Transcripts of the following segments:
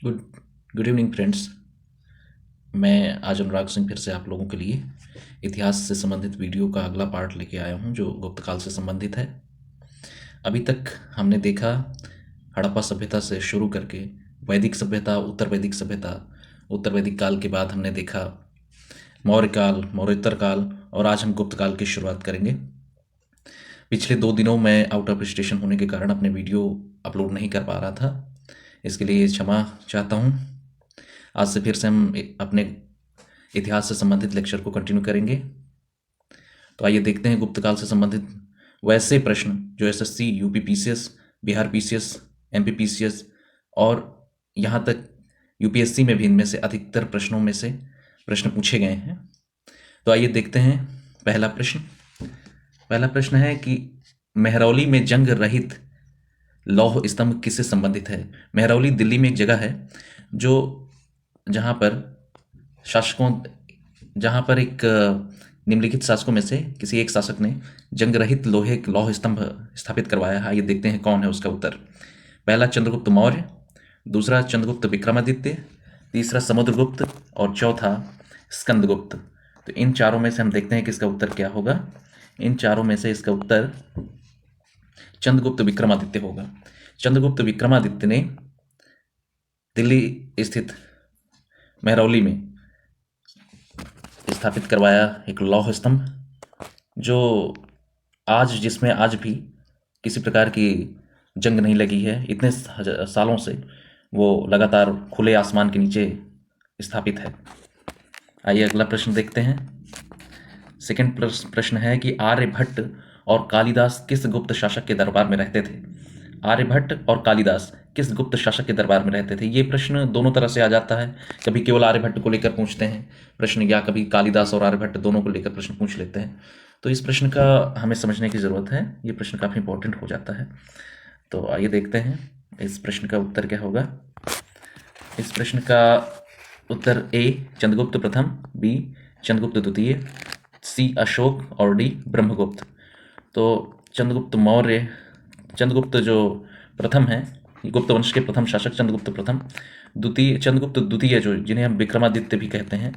Good good evening friends. मैं आज अनुराग सिंह फिर से आप लोगों के लिए इतिहास से संबंधित वीडियो का अगला पार्ट लेके आया हूं जो गुप्त काल से संबंधित है। अभी तक हमने देखा हड़प्पा सभ्यता से शुरू करके वैदिक सभ्यता, उत्तर वैदिक काल के बाद हमने देखा मौर्य काल, मौर्योत्तर काल, और आज हम गुप्त काल की शुरुआत करेंगे। पिछले 2 दिनों में आउट ऑफ स्टेशन होने के कारण अपने वीडियो अपलोड नहीं कर पा रहा था, इसके लिए क्षमा चाहता हूँ। आज से फिर से हम अपने इतिहास से संबंधित लेक्चर को कंटिन्यू करेंगे। तो आइए देखते हैं गुप्त काल से संबंधित वैसे प्रश्न जो SSC, UP PCS, Bihar PCS, MP PCS और यहाँ तक यूपीएससी में भी इनमें से अधिकतर प्रश्नों में से प्रश्न पूछे गए हैं। तो आइए देखते हैं पहला प्रश्न है कि मेहरौली में जंग रहित लौह स्तंभ किससे संबंधित है। मेहरौली दिल्ली में एक जगह है जहाँ पर एक निम्नलिखित शासकों में से किसी एक शासक ने जंग रहित लौह स्तंभ स्थापित करवाया है। ये देखते हैं कौन है उसका उत्तर। पहला चंद्रगुप्त मौर्य, दूसरा चंद्रगुप्त विक्रमादित्य, तीसरा समुद्रगुप्त और चौथा स्कंदगुप्त। तो इन चारों में से हम देखते हैं कि इसका उत्तर क्या होगा। इन चारों में से इसका उत्तर चंद्रगुप्त विक्रमादित्य होगा। चंद्रगुप्त विक्रमादित्य ने दिल्ली स्थित मेहरौली में स्थापित करवाया एक लौह स्तंभ जिसमें आज भी किसी प्रकार की जंग नहीं लगी है। इतने सालों से वो लगातार खुले आसमान के नीचे स्थापित है। आइए अगला प्रश्न देखते हैं। सेकंड प्रश्न है कि आर्यभट्ट और कालिदास किस गुप्त शासक के दरबार में रहते थे। आर्यभट्ट और कालिदास किस गुप्त शासक के दरबार में रहते थे। ये प्रश्न दोनों तरह से आ जाता है। कभी केवल आर्यभट्ट को लेकर पूछते हैं प्रश्न, या कभी कालिदास और आर्यभट्ट दोनों को लेकर प्रश्न पूछ लेते हैं। तो इस प्रश्न का हमें समझने की ज़रूरत है। ये प्रश्न काफ़ी इंपॉर्टेंट हो जाता है। तो आइए देखते हैं इस प्रश्न का उत्तर क्या होगा। इस प्रश्न का उत्तर ए चंद्रगुप्त प्रथम, बी चंद्रगुप्त द्वितीय, सी अशोक और डी ब्रह्मगुप्त। तो चंद्रगुप्त जो प्रथम है, गुप्त वंश के प्रथम शासक चंद्रगुप्त प्रथम, चंद्रगुप्त द्वितीय जो जिन्हें हम विक्रमादित्य भी कहते हैं,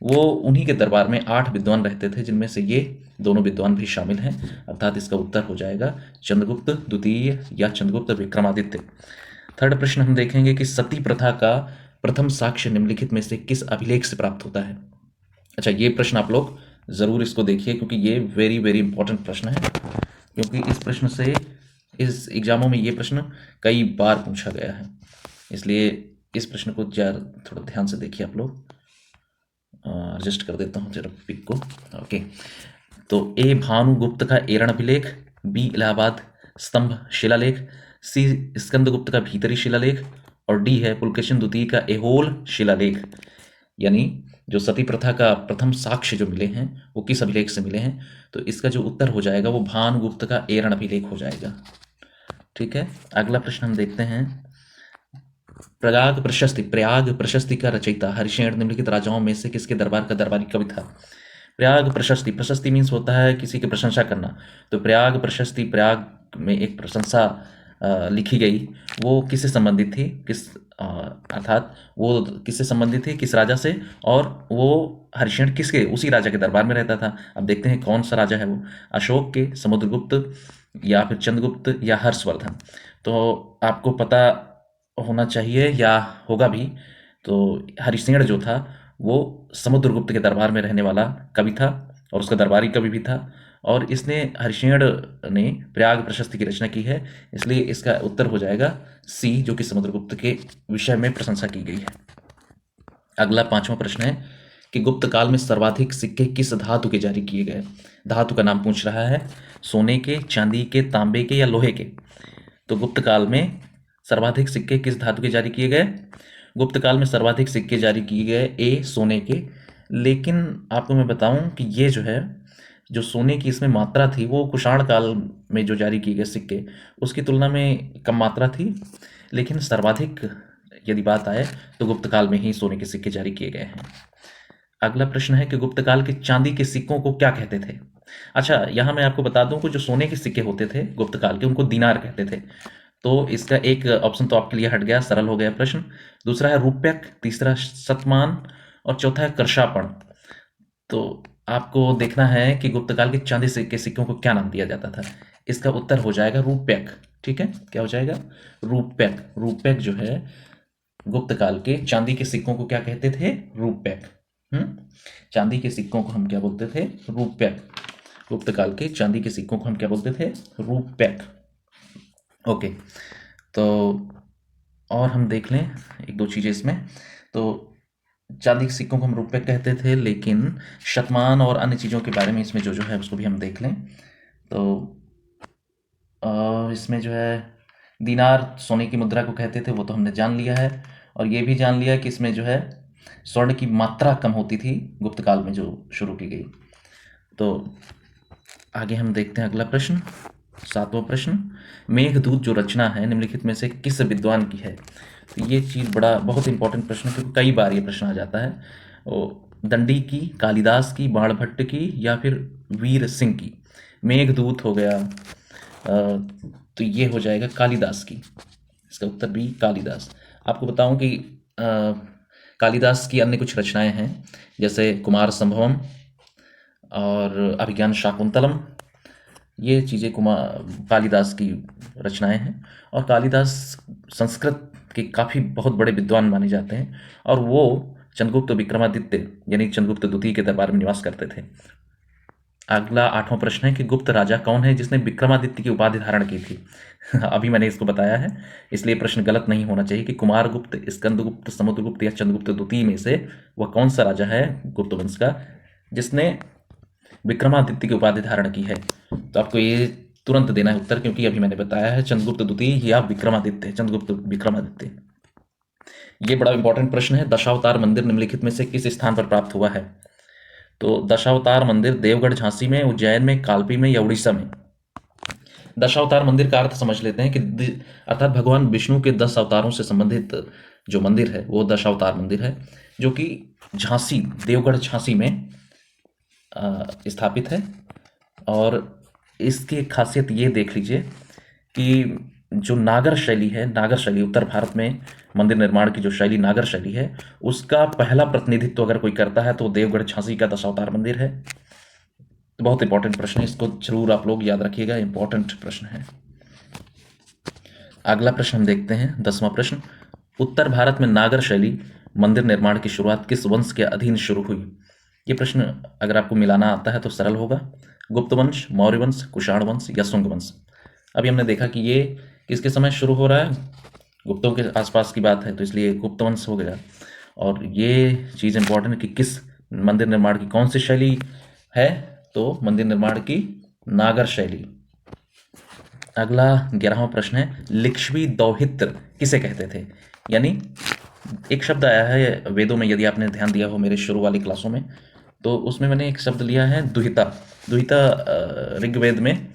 वो उन्हीं के दरबार में 8 विद्वान रहते थे, जिनमें से ये दोनों विद्वान भी शामिल हैं। अर्थात इसका उत्तर हो जाएगा चंद्रगुप्त द्वितीय या चंद्रगुप्त विक्रमादित्य। थर्ड प्रश्न हम देखेंगे कि सती प्रथा का प्रथम साक्ष्य निम्नलिखित में से किस अभिलेख से प्राप्त होता है। अच्छा, ये प्रश्न आप लोग ज़रूर इसको देखिए, क्योंकि ये वेरी वेरी इंपॉर्टेंट प्रश्न है। क्योंकि इस प्रश्न से इस एग्जामों में ये प्रश्न कई बार पूछा गया है, इसलिए इस प्रश्न को थोड़ा ध्यान से देखिए आप लोग। एडजस्ट कर देता हूँ जरा पिक को। ओके, तो ए भानुगुप्त का एरण अभिलेख, बी इलाहाबाद स्तंभ शिलालेख, सी स्कंदगुप्त का भीतरी शिलालेख और डी है पुलकेशिन द्वितीय का एहोल शिलालेख। यानी जो सती प्रथा का प्रथम साक्ष्य जो मिले हैं वो किस अभिलेख से मिले हैं। तो इसका जो उत्तर हो जाएगा वो भानुगुप्त का एरण अभिलेख हो जाएगा। ठीक है, अगला प्रश्न हम देखते हैं। प्रयाग प्रशस्ति का रचयिता हरिशेन निम्नलिखित राजाओं में से किसके दरबार का दरबारी कवि था। प्रयाग प्रशस्ति मीन्स होता है किसी की प्रशंसा करना। तो प्रयाग प्रशस्ति, प्रयाग में एक प्रशंसा लिखी गई, वो किससे संबंधित थी, अर्थात वो किससे संबंधित थी, किस राजा से, और वो हरिशेन किसके, उसी राजा के दरबार में रहता था। अब देखते हैं कौन सा राजा है वो, अशोक के, समुद्रगुप्त या फिर चंद्रगुप्त या हर्षवर्धन। तो आपको पता होना चाहिए या होगा भी। तो हरिशेन जो था वो समुद्रगुप्त के दरबार में रहने वाला कवि था और उसका दरबारी कवि भी था, और इसने हरिशेन ने प्रयाग प्रशस्ति की रचना की है, इसलिए इसका उत्तर हो जाएगा सी, जो कि समुद्रगुप्त के विषय में प्रशंसा की गई है। अगला 5वां प्रश्न है कि गुप्त काल में सर्वाधिक सिक्के किस धातु के जारी किए गए। धातु का नाम पूछ रहा है, सोने के, चांदी के, तांबे के या लोहे के। तो गुप्त काल में सर्वाधिक सिक्के किस धातु के जारी किए गए। गुप्त काल में सर्वाधिक सिक्के जारी किए गए ए सोने के। लेकिन आपको मैं बताऊं कि ये जो सोने की इसमें मात्रा थी वो कुषाण काल में जो जारी किए गए सिक्के उसकी तुलना में कम मात्रा थी। लेकिन सर्वाधिक यदि बात आए तो गुप्त काल में ही सोने के सिक्के जारी किए गए हैं। अगला प्रश्न है कि गुप्त काल के चांदी के सिक्कों को क्या कहते थे। अच्छा, यहाँ मैं आपको बता दूं कि जो सोने के सिक्के होते थे गुप्त काल के, उनको दीनार कहते थे। तो इसका एक ऑप्शन तो आपके लिए हट गया, सरल हो गया प्रश्न। दूसरा है रूप्यक, तीसरा शतमान और चौथा है करशापण। तो आपको देखना है कि गुप्तकाल के चांदी के सिक्कों को क्या नाम दिया जाता था। इसका उत्तर हो जाएगा रूप्यक। ठीक है, क्या हो जाएगा? रूप्यक। रूप्यक जो है गुप्तकाल के चांदी के सिक्कों को क्या कहते थे? रूप्यक। चांदी के सिक्कों को हम क्या बोलते थे? रूप्यक। गुप्तकाल के चांदी के सिक्कों को हम क्या बोलते थे? रूप्यक। ओके, तो और हम देख लें एक दो चीज़ें इसमें। तो चांदी के सिक्कों को हम रुपये कहते थे, लेकिन शतमान और अन्य चीज़ों के बारे में इसमें जो जो है उसको भी हम देख लें। तो इसमें जो है दीनार सोने की मुद्रा को कहते थे, वो तो हमने जान लिया है। और ये भी जान लिया कि इसमें जो है स्वर्ण की मात्रा कम होती थी गुप्तकाल में जो शुरू की गई। तो आगे हम देखते हैं अगला प्रश्न, 7वां प्रश्न। मेघदूत जो रचना है निम्नलिखित में से किस विद्वान की है? तो ये चीज़ बहुत इंपॉर्टेंट प्रश्न है, क्योंकि कई बार ये प्रश्न आ जाता है। दंडी की, कालिदास की, बाणभट्ट की या फिर वीर सिंह की? मेघदूत हो गया, तो ये हो जाएगा कालिदास की। इसका उत्तर भी कालिदास। आपको बताऊं कि कालिदास की अन्य कुछ रचनाएं हैं, जैसे कुमार संभवम और अभिज्ञान शाकुंतलम। ये चीज़ें कालिदास की रचनाएं हैं। और कालिदास संस्कृत के काफ़ी बहुत बड़े विद्वान माने जाते हैं, और वो चंद्रगुप्त विक्रमादित्य यानी चंद्रगुप्त द्वितीय के दरबार में निवास करते थे। अगला 8वां प्रश्न है कि गुप्त राजा कौन है जिसने विक्रमादित्य की उपाधि धारण की थी? अभी मैंने इसको बताया है, इसलिए प्रश्न गलत नहीं होना चाहिए कि कुमारगुप्त, स्कंदगुप्त, समुद्रगुप्त या चंद्रगुप्त द्वितीय में से वह कौन सा राजा है गुप्त वंश का जिसने विक्रमादित्य की उपाधि धारण की है। तो आपको ये तुरंत देना है उत्तर, क्योंकि अभी मैंने बताया है चंद्रगुप्त द्वितीय या विक्रमादित्य, चंद्रगुप्त विक्रमादित्य। ये बड़ा इंपॉर्टेंट प्रश्न है। दशावतार मंदिर निम्नलिखित में से किस स्थान पर प्राप्त हुआ है? तो दशावतार मंदिर देवगढ़, झांसी में, उज्जैन में, कालपी में या उड़ीसा में? दशावतार मंदिर का अर्थ समझ लेते हैं कि अर्थात भगवान विष्णु के 10 अवतारों से संबंधित जो मंदिर है वो दशावतार मंदिर है, जो कि झांसी, देवगढ़ झांसी में स्थापित है। और इसकी खासियत ये देख लीजिए कि जो नागर शैली है, नागर शैली उत्तर भारत में मंदिर निर्माण की जो शैली नागर शैली है, उसका पहला प्रतिनिधित्व अगर कोई करता है तो देवगढ़ झांसी का दशावतार मंदिर है। तो बहुत इंपॉर्टेंट प्रश्न है, इसको जरूर आप लोग याद रखिएगा, इंपॉर्टेंट प्रश्न है। अगला प्रश्न हम देखते हैं, 10वां प्रश्न। उत्तर भारत में नागर शैली मंदिर निर्माण की शुरुआत किस वंश के अधीन शुरू हुई? ये प्रश्न अगर आपको मिलाना आता है तो सरल होगा। गुप्त वंश, मौर्य वंश, कुषाण वंश या शुंग वंश? अभी हमने देखा कि ये किसके समय शुरू हो रहा है, गुप्तों के आसपास की बात है, तो इसलिए गुप्त वंश हो गया। और ये चीज़ इंपॉर्टेंट है कि किस मंदिर निर्माण की कौन सी शैली है, तो मंदिर निर्माण की नागर शैली। अगला 11वां प्रश्न है, लिच्छवी दौहित्र किसे कहते थे? यानी एक शब्द आया है वेदों में, यदि आपने ध्यान दिया हो मेरे शुरू वाली क्लासों में, तो उसमें मैंने एक शब्द लिया है दुहिता। दुहिता ऋग्वेद में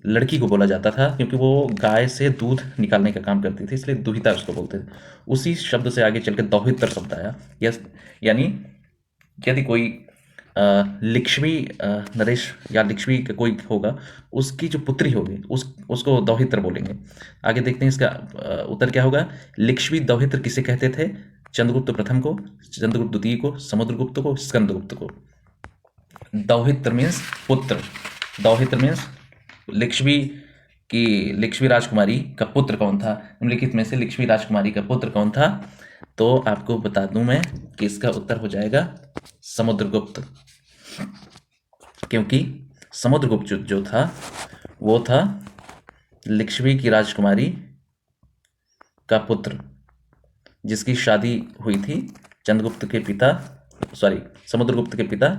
लड़की को बोला जाता था, क्योंकि वो गाय से दूध निकालने का काम करती थी, इसलिए दुहिता उसको बोलते थे। उसी शब्द से आगे चलकर दौहित्र शब्द आया। यानी यदि कोई लिच्छवी नरेश या लिच्छवी का कोई होगा, उसकी जो पुत्री होगी उसको दौहित्र बोलेंगे। आगे देखते हैं इसका उत्तर क्या होगा। लिच्छवी दौहित्र किसे कहते थे? चंद्रगुप्त प्रथम को, चंद्रगुप्त द्वितीय को, समुद्रगुप्त को, स्कंदगुप्त को। दौहित्र मीन्स पुत्र। दौहित्र मीन्स लिच्छवी राजकुमारी का पुत्र कौन था? निम्नलिखित में से लिच्छवी राजकुमारी का पुत्र कौन था? तो आपको बता दूं मैं कि इसका उत्तर हो जाएगा समुद्रगुप्त, क्योंकि समुद्रगुप्त जो था वो था लिच्छवी की राजकुमारी का पुत्र, जिसकी शादी हुई थी समुद्रगुप्त के पिता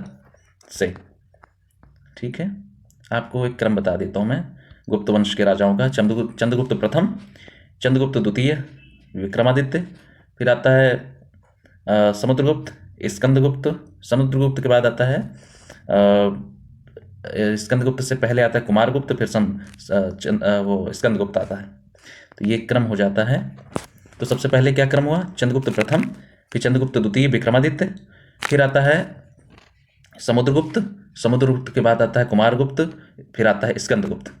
से। ठीक है, आपको एक क्रम बता देता हूं मैं गुप्त वंश के राजाओं का। चंद्रगुप्त प्रथम, चंद्रगुप्त द्वितीय, विक्रमादित्य, फिर आता है समुद्रगुप्त, स्कंदगुप्त। समुद्रगुप्त के बाद आता है स्कंदगुप्त से पहले आता है कुमारगुप्त, फिर वो स्कंदगुप्त आता है। तो ये क्रम हो जाता है। तो सबसे पहले क्या क्रम हुआ? चंद्रगुप्त प्रथम, फिर चंद्रगुप्त द्वितीय, विक्रमादित्य, फिर आता है समुद्रगुप्त, समुद्रगुप्त के बाद आता है कुमारगुप्त, फिर आता है स्कंदगुप्त।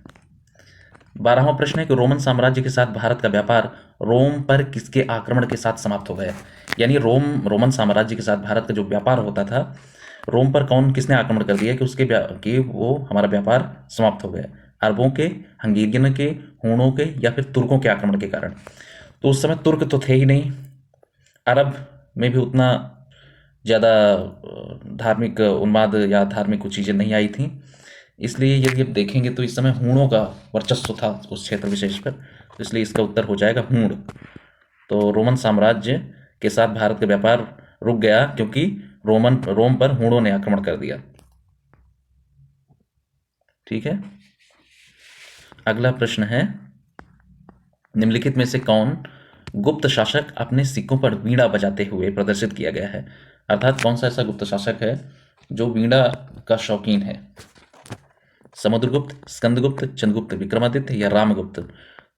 12वां प्रश्न है कि रोमन साम्राज्य के साथ भारत का व्यापार रोम पर किसके आक्रमण के साथ समाप्त हो गया? यानी रोमन साम्राज्य के साथ भारत का जो व्यापार होता था, रोम पर किसने आक्रमण कर दिया कि वो हमारा व्यापार समाप्त हो गया? अरबों के, हंगेरियन के, हूणों के या फिर तुर्कों के आक्रमण के कारण? तो उस समय तुर्क तो थे ही नहीं, अरब में भी उतना ज़्यादा धार्मिक उन्माद या धार्मिक कुछ चीज़ें नहीं आई थी, इसलिए यदि आप देखेंगे तो इस समय हूणों का वर्चस्व था उस क्षेत्र विशेष पर, तो इसलिए इसका उत्तर हो जाएगा हूण। तो रोमन साम्राज्य के साथ भारत का व्यापार रुक गया क्योंकि रोम पर हूणों ने आक्रमण कर दिया। ठीक है, अगला प्रश्न है, निम्नलिखित में से कौन गुप्त शासक अपने सिक्कों पर वीणा बजाते हुए प्रदर्शित किया गया है? अर्थात कौन सा ऐसा गुप्त शासक है जो वीणा का शौकीन है? समुद्रगुप्त, स्कंदगुप्त, चंद्रगुप्त विक्रमादित्य या रामगुप्त?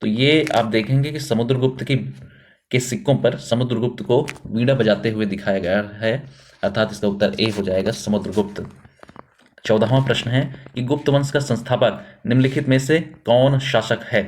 तो ये आप देखेंगे कि समुद्रगुप्त के सिक्कों पर समुद्रगुप्त को वीणा बजाते हुए दिखाया गया है, अर्थात इसका उत्तर ए हो जाएगा, समुद्रगुप्त। 14वां प्रश्न है कि गुप्त वंश का संस्थापक निम्नलिखित में से कौन शासक है?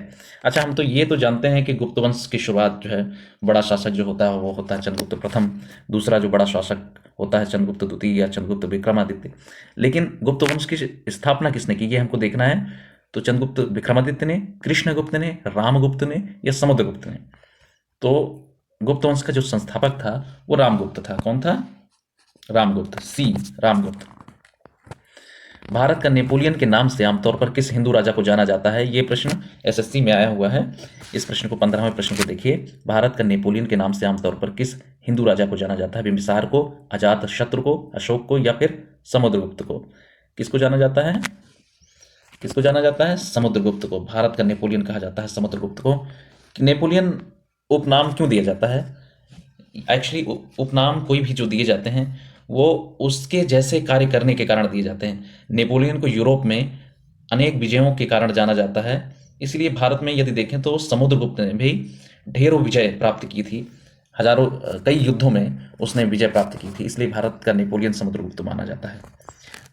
अच्छा, हम तो ये तो जानते हैं कि गुप्त वंश की शुरुआत जो है, बड़ा शासक जो होता है वो होता है चंद्रगुप्त प्रथम, दूसरा जो बड़ा शासक होता है चंद्रगुप्त द्वितीय या चंद्रगुप्त विक्रमादित्य। लेकिन गुप्त वंश की स्थापना किसने की, ये हमको देखना है। तो चंद्रगुप्त विक्रमादित्य ने, कृष्णगुप्त ने, रामगुप्त ने या समुद्रगुप्त ने? तो गुप्त वंश का जो संस्थापक था वो रामगुप्त था। कौन था? रामगुप्त, सी, रामगुप्त। भारत का नेपोलियन के नाम से आमतौर पर किस हिंदू राजा को जाना जाता है? ये प्रश्न एसएससी में आया हुआ है। इस प्रश्न को 15वें प्रश्न को देखिए, भारत का नेपोलियन के नाम से आमतौर पर किस हिंदू राजा को जाना जाता है? बिंबिसार को, अजात शत्रु को, अशोक को या फिर समुद्रगुप्त को? किसको जाना जाता है? किसको जाना जाता है? समुद्रगुप्त को। भारत का नेपोलियन कहा जाता है समुद्रगुप्त को। नेपोलियन उपनाम क्यों दिया जाता है? एक्चुअली उपनाम कोई भी जो दिए जाते हैं वो उसके जैसे कार्य करने के कारण दिए जाते हैं। नेपोलियन को यूरोप में अनेक विजयों के कारण जाना जाता है, इसलिए भारत में यदि देखें तो समुद्रगुप्त ने भी ढेरों विजय प्राप्त की थी, हजारों कई युद्धों में उसने विजय प्राप्त की थी, इसलिए भारत का नेपोलियन समुद्रगुप्त माना जाता है।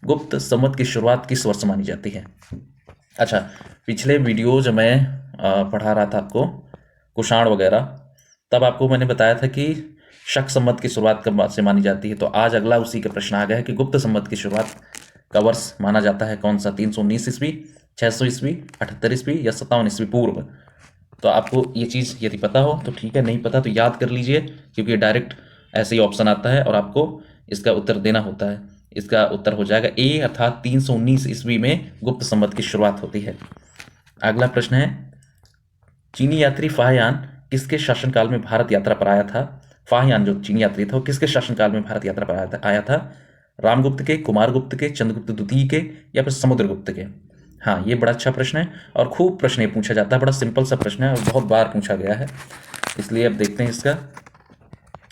गुप्त संवत की शुरुआत किस वर्ष मानी जाती है? अच्छा, पिछले वीडियो जब मैं पढ़ा रहा था आपको कुषाण वगैरह, तब आपको मैंने बताया था कि शक संवत की शुरुआत कब से मानी जाती है। तो आज अगला उसी का प्रश्न आ गया है कि गुप्त संवत की शुरुआत का वर्ष माना जाता है कौन सा? 319 ईस्वी, 600 ईस्वी, 78 ईस्वी या 57 ईस्वी पूर्व? तो आपको ये चीज़ यदि पता हो तो ठीक है, नहीं पता तो याद कर लीजिए, क्योंकि डायरेक्ट ऐसे ही ऑप्शन आता है और आपको इसका उत्तर देना होता है। इसका उत्तर हो जाएगा ए, अर्थात 319 ईस्वी में गुप्त संवत की शुरुआत होती है। अगला प्रश्न है, चीनी यात्री फाहयान किसके शासनकाल में भारत यात्रा पर आया था? फाहयान जो चीनी यात्री था वो किसके शासनकाल में भारत यात्रा पर आया था? रामगुप्त के, कुमारगुप्त के, चंद्रगुप्त द्वितीय के या फिर समुद्रगुप्त के? हाँ, ये बड़ा अच्छा प्रश्न है और खूब प्रश्न पूछा जाता है, बड़ा सिंपल सा प्रश्न है और बहुत बार पूछा गया है, इसलिए अब देखते हैं इसका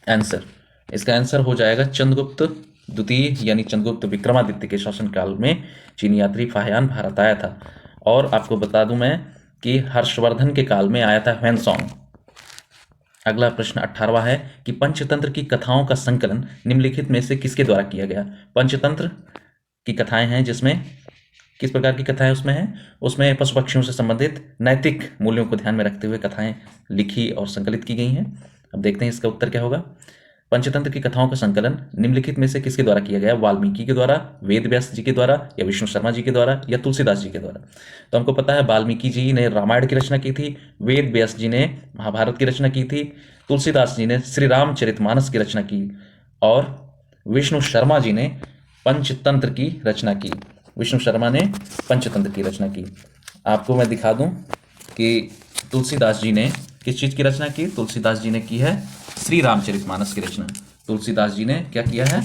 आंसर। इसका आंसर हो जाएगा चंद्रगुप्त द्वितीय, यानी चंद्रगुप्त विक्रमादित्य के शासनकाल में चीनी यात्री फाहयान भारत आया था। और आपको बता दूं मैं कि हर्षवर्धन के काल में आया था ह्वेनसोंग। अगला प्रश्न 18वां है कि पंचतंत्र की कथाओं का संकलन निम्नलिखित में से किसके द्वारा किया गया? पंचतंत्र की कथाएं हैं जिसमें किस प्रकार की कथाएं उसमें हैं? उसमें पशु पक्षियों से संबंधित नैतिक मूल्यों को ध्यान में रखते हुए कथाएं लिखी और संकलित की गई हैं। अब देखते हैं इसका उत्तर क्या होगा। पंचतंत्र की कथाओं का संकलन निम्नलिखित में से किसके द्वारा किया गया? वाल्मीकि के द्वारा, वेद व्यास जी के द्वारा या विष्णु शर्मा जी के द्वारा या तुलसीदास जी के द्वारा? तो हमको पता है वाल्मीकि जी ने रामायण की रचना की थी, वेद व्यास जी ने महाभारत की रचना की थी, तुलसीदास जी ने श्री रामचरितमानस की रचना की और विष्णु शर्मा जी ने पंचतंत्र की रचना की। विष्णु शर्मा ने पंचतंत्र की रचना की। आपको मैं दिखा दूं कि तुलसीदास जी ने किस चीज़ की रचना की? तुलसीदास जी ने की है श्री रामचरितमानस की रचना। तुलसीदास जी ने क्या किया है?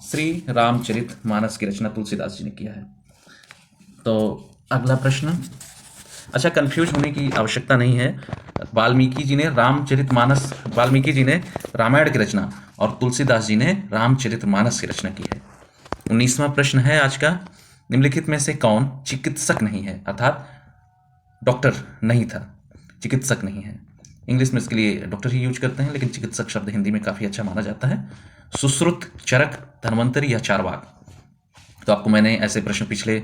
श्री रामचरितमानस की रचना तुलसीदास जी ने किया है। तो अगला प्रश्न, अच्छा, कंफ्यूज होने की आवश्यकता नहीं है। वाल्मीकि जी ने वाल्मीकि जी ने रामायण की रचना और तुलसीदास जी ने रामचरितमानस की रचना की है। 19वां प्रश्न है आज का, निम्नलिखित में से कौन चिकित्सक नहीं है? अर्थात डॉक्टर नहीं था, चिकित्सक नहीं है। इंग्लिश में इसके लिए डॉक्टर ही यूज करते हैं, लेकिन चिकित्सक शब्द हिंदी में काफ़ी अच्छा माना जाता है। सुश्रुत, चरक, धन्वंतरी या चारवाक? तो आपको मैंने ऐसे प्रश्न पिछले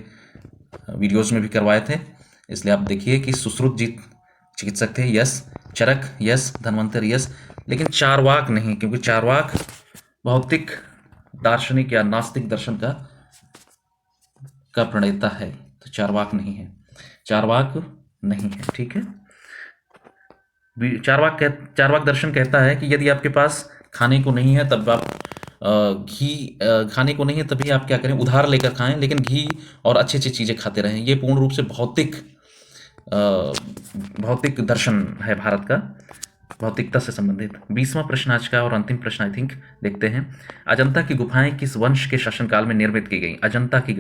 वीडियोस में भी करवाए थे। इसलिए आप देखिए कि सुश्रुत जी चिकित्सक थे, यस। चरक, यस। धन्वंतर, यस। लेकिन चारवाक नहीं, क्योंकि चारवाक भौतिक दार्शनिक या नास्तिक दर्शन का प्रणेता है, तो चारवाक नहीं है, चारवाक नहीं है। ठीक है। चारवाक दर्शन कहता है कि यदि आपके पास खाने को नहीं है तब आप खाने को नहीं है तभी आप क्या करें, उधार लेकर खाएं, लेकिन घी और अच्छी अच्छी चीज़ें खाते रहें। ये पूर्ण रूप से भौतिक दर्शन है भारत का, भौतिकता से संबंधित। 20वां प्रश्न आज का और अंतिम प्रश्न आई थिंक देखते हैं। अजंता की गुफाएं किस वंश के शासनकाल में निर्मित की गई? अजंता की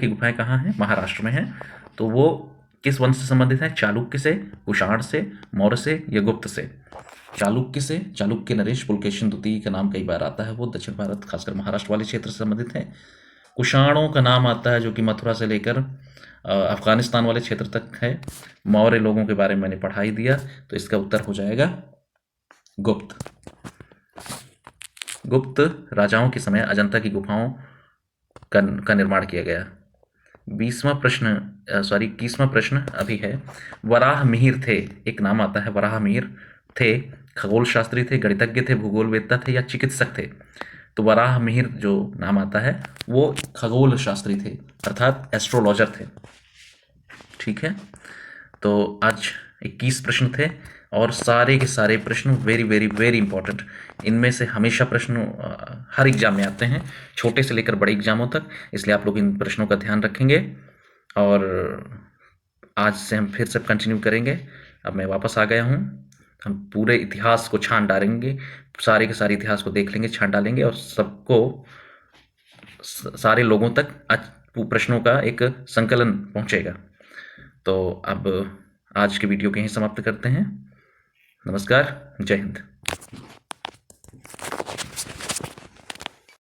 गुफाएं कहाँ हैं? महाराष्ट्र में हैं। तो वो किस वंश से संबंधित है? चालुक्य से, कुषाण से, मौर्य से या गुप्त से? चालुक्य नरेश पुलकेशिन द्वितीय का नाम कई बार आता है, वो दक्षिण भारत खासकर महाराष्ट्र वाले क्षेत्र से संबंधित है। कुषाणों का नाम आता है जो कि मथुरा से लेकर अफगानिस्तान वाले क्षेत्र तक है। मौर्य लोगों के बारे में मैंने पढ़ा ही दिया, तो इसका उत्तर हो जाएगा गुप्त। गुप्त राजाओं के समय अजंता की गुफाओं का निर्माण किया गया। 21वां प्रश्न अभी है। वराह मिहिर थे, एक नाम आता है वराह मिहिर थे, खगोल शास्त्री थे, गणितज्ञ थे, भूगोलवेत्ता थे या चिकित्सक थे? तो वराह मिहिर जो नाम आता है वो खगोल शास्त्री थे, अर्थात एस्ट्रोलॉजर थे। ठीक है। तो आज 21 प्रश्न थे और सारे के सारे प्रश्न वेरी वेरी वेरी इंपॉर्टेंट। इनमें से हमेशा प्रश्न हर एग्जाम में आते हैं, छोटे से लेकर बड़े एग्जामों तक, इसलिए आप लोग इन प्रश्नों का ध्यान रखेंगे। और आज से हम फिर से कंटिन्यू करेंगे। अब मैं वापस आ गया हूँ, हम पूरे इतिहास को छान डालेंगे, सारे के सारे इतिहास को देख लेंगे, छान डालेंगे और सबको सारे लोगों तक प्रश्नों का एक संकलन पहुंचेगा। तो अब आज के वीडियो को यहीं समाप्त करते हैं। नमस्कार, जय हिंद।